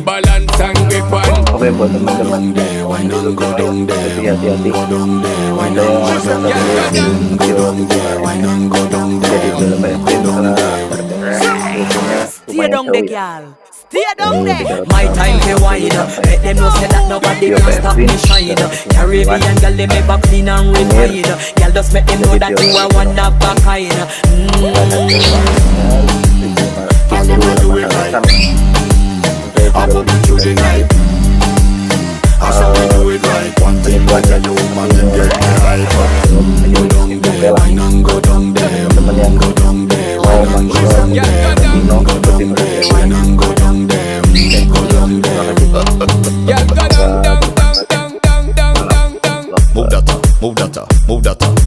balance and grip on. Oke, buat teman-teman hati-hati jadi dalam Stay down there, girl. Stay down there. My time to wine. Let them know say that nobody can stop me shine. Caribbean girl, they make back clean and refine. Girl, just make them know that you are one of a kind. I'm gonna do it right. I'm gonna do the night.